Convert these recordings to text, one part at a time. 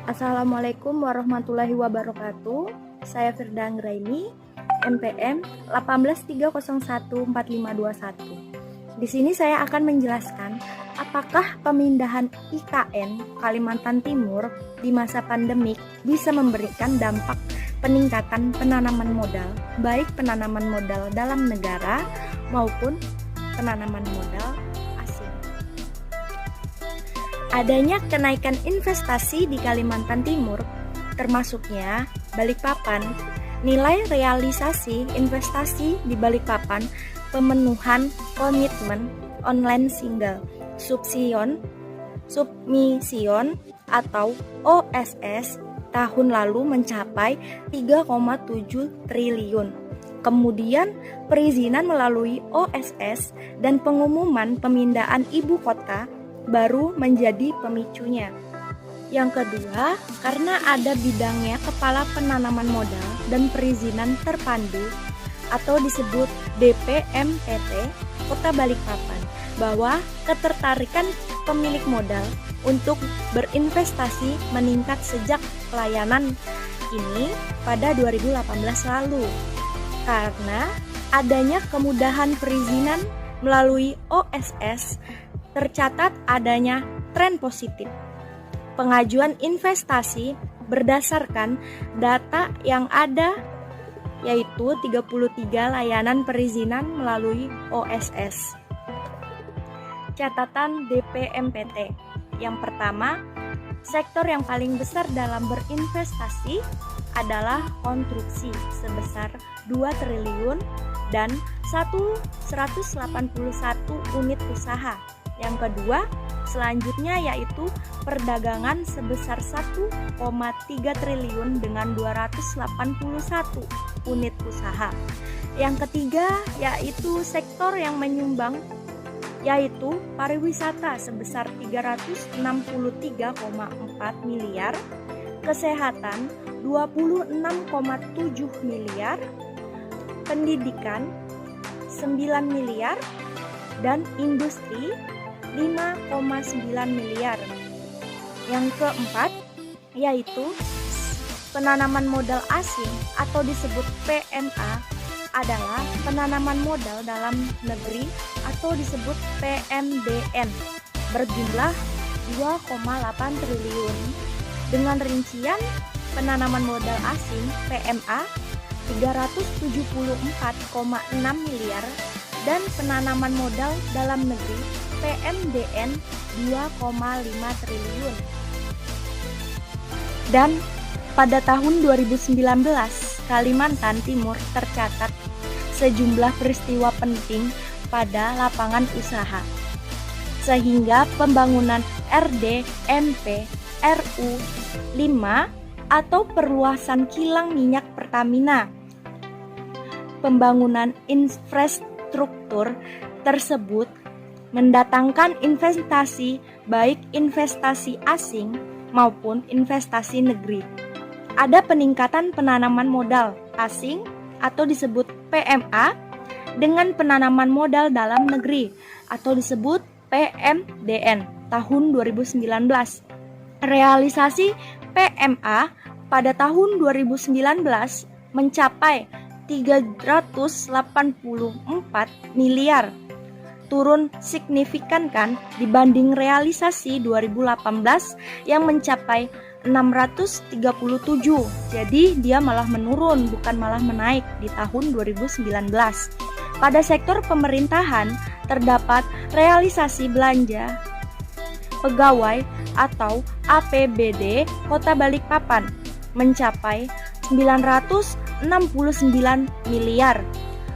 Assalamualaikum warahmatullahi wabarakatuh. Saya Firda Anggraini, NPM 183014521. Di sini saya akan menjelaskan apakah pemindahan IKN Kalimantan Timur di masa pandemik bisa memberikan dampak peningkatan penanaman modal, baik penanaman modal dalam negara maupun penanaman modal asing. Adanya kenaikan investasi di Kalimantan Timur, termasuknya Balikpapan, nilai realisasi investasi di Balikpapan, pemenuhan komitmen online single submission atau OSS tahun lalu mencapai 3,7 triliun. Kemudian perizinan melalui OSS dan pengumuman pemindahan ibu kota baru menjadi pemicunya. Yang kedua, karena ada bidangnya Kepala Penanaman Modal dan Perizinan Terpadu atau disebut DPMPT Kota Balikpapan, bahwa ketertarikan pemilik modal untuk berinvestasi meningkat sejak pelayanan ini pada 2018 lalu. Karena adanya kemudahan perizinan melalui OSS, tercatat adanya tren positif pengajuan investasi berdasarkan data yang ada, yaitu 33 layanan perizinan melalui OSS. Catatan DPMPT. Yang pertama, sektor yang paling besar dalam berinvestasi adalah konstruksi sebesar 2 triliun dan 181 unit usaha. Yang kedua, selanjutnya yaitu perdagangan sebesar 1,3 triliun dengan 281 unit usaha. Yang ketiga yaitu sektor yang menyumbang, yaitu pariwisata sebesar 363,4 miliar, kesehatan 26,7 miliar, pendidikan 9 miliar, dan industri 5,9 miliar. Yang keempat yaitu penanaman modal asing atau disebut PMA adalah penanaman modal dalam negeri atau disebut PMDN berjumlah 2,8 triliun. Dengan rincian penanaman modal asing PMA 374,6 miliar dan penanaman modal dalam negeri PMDN 2,5 triliun. Dan pada tahun 2019, Kalimantan Timur tercatat sejumlah peristiwa penting pada lapangan usaha, sehingga pembangunan RDMP RU 5 atau perluasan kilang minyak Pertamina. Pembangunan infrastruktur tersebut mendatangkan investasi, baik investasi asing maupun investasi negeri. Ada peningkatan penanaman modal asing atau disebut PMA dengan penanaman modal dalam negeri atau disebut PMDN tahun 2019. Realisasi PMA pada tahun 2019 mencapai 384 miliar. Turun signifikan kan dibanding realisasi 2018 yang mencapai 637. Jadi dia malah menurun, bukan malah menaik di tahun 2019. Pada sektor pemerintahan terdapat realisasi belanja pegawai atau APBD Kota Balikpapan mencapai 969 miliar.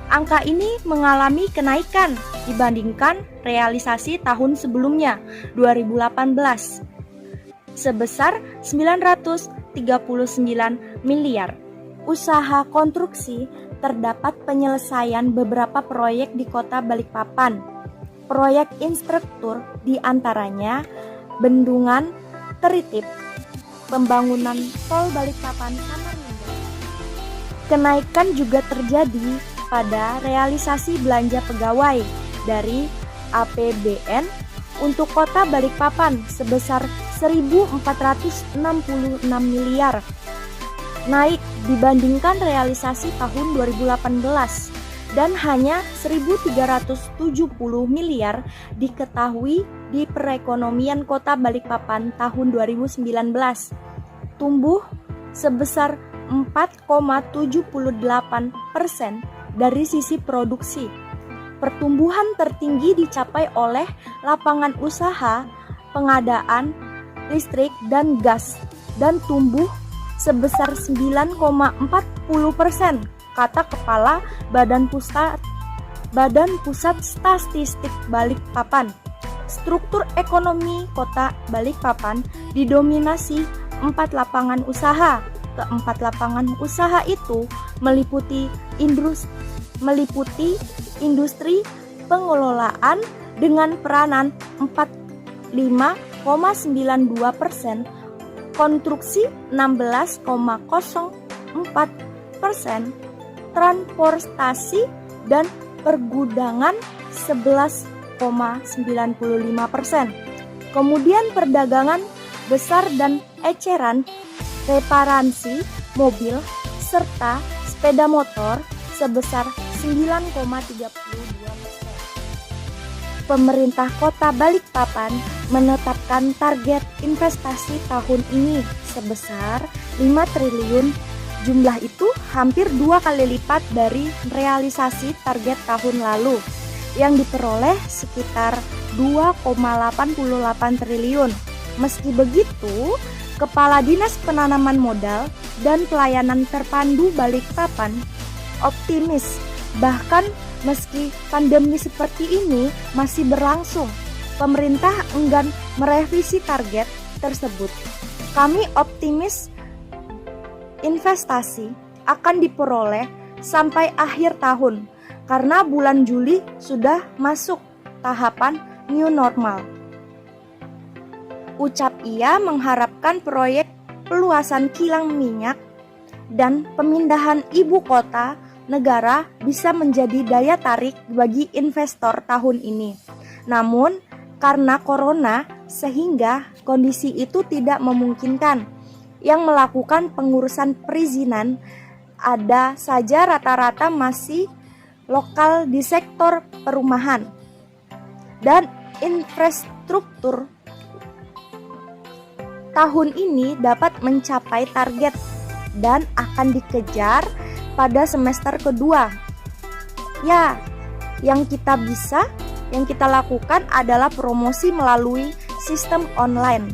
Angka ini mengalami kenaikan dibandingkan realisasi tahun sebelumnya 2018 sebesar 939 miliar. Usaha konstruksi terdapat penyelesaian beberapa proyek di Kota Balikpapan. Proyek infrastruktur diantaranya bendungan Teritip, pembangunan tol Balikpapan Samarinda. Kenaikan juga terjadi pada realisasi belanja pegawai dari APBN untuk Kota Balikpapan sebesar 1.466 miliar, naik dibandingkan realisasi tahun 2018 dan hanya 1.370 miliar diketahui di perekonomian Kota Balikpapan tahun 2019, tumbuh sebesar 4,78% dari sisi produksi. Pertumbuhan tertinggi dicapai oleh lapangan usaha, pengadaan listrik dan gas, dan tumbuh sebesar 9,40%, kata Kepala Badan Pusat Statistik Balikpapan. Struktur ekonomi Kota Balikpapan didominasi 4 lapangan usaha. Keempat lapangan usaha itu meliputi industri pengelolaan dengan peranan 45,92%, konstruksi 16,04%, transportasi dan pergudangan 11,95%. Kemudian perdagangan besar dan eceran, reparasi mobil serta sepeda motor sebesar 9,32%. Pemerintah Kota Balikpapan menetapkan target investasi tahun ini sebesar 5 triliun. Jumlah itu hampir 2 kali lipat dari realisasi target tahun lalu yang diperoleh sekitar 2,88 triliun. Meski begitu, Kepala Dinas Penanaman Modal dan Pelayanan Terpadu Balikpapan optimis bahkan meski pandemi seperti ini masih berlangsung, pemerintah enggan merevisi target tersebut. Kami optimis investasi akan diperoleh sampai akhir tahun karena bulan Juli sudah masuk tahapan new normal. Ucap ia mengharapkan proyek peluasan kilang minyak dan pemindahan ibu kota negara bisa menjadi daya tarik bagi investor tahun ini. Namun, karena corona sehingga kondisi itu tidak memungkinkan. Yang melakukan pengurusan perizinan ada saja rata-rata masih lokal di sektor perumahan dan infrastruktur. Tahun ini dapat mencapai target dan akan dikejar pada semester kedua. Ya, yang kita lakukan adalah promosi melalui sistem online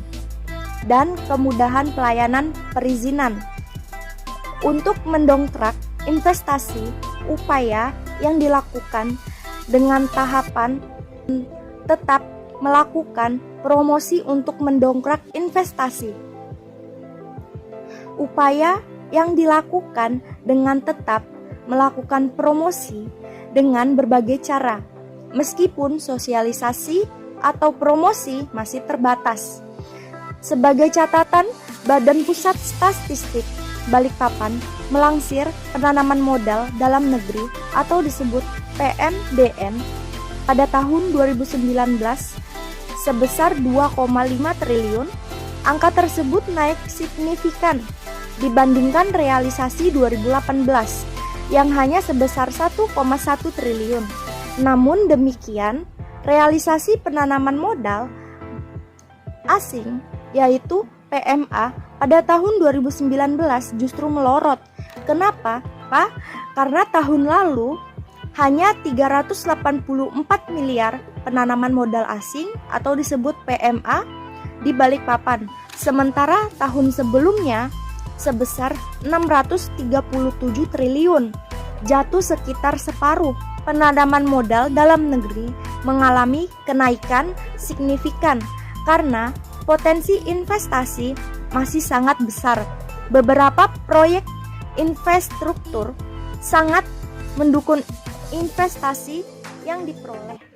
dan kemudahan pelayanan perizinan. Untuk mendongkrak investasi, upaya yang dilakukan dengan tahapan tetap melakukan promosi untuk mendongkrak investasi. Upaya yang dilakukan dengan tetap melakukan promosi dengan berbagai cara, meskipun sosialisasi atau promosi masih terbatas. Sebagai catatan, Badan Pusat Statistik Balikpapan melansir penanaman modal dalam negeri atau disebut PMDN pada tahun 2019 sebesar 2,5 triliun. Angka tersebut naik signifikan dibandingkan realisasi 2018 yang hanya sebesar 1,1 triliun. Namun demikian, realisasi penanaman modal asing yaitu PMA pada tahun 2019 justru melorot. Kenapa, Pak? Karena tahun lalu hanya 384 miliar penanaman modal asing atau disebut PMA di Balikpapan. Sementara tahun sebelumnya sebesar 637 triliun, jatuh sekitar separuh. Penanaman modal dalam negeri mengalami kenaikan signifikan karena potensi investasi masih sangat besar. Beberapa proyek infrastruktur sangat mendukung investasi yang diperoleh.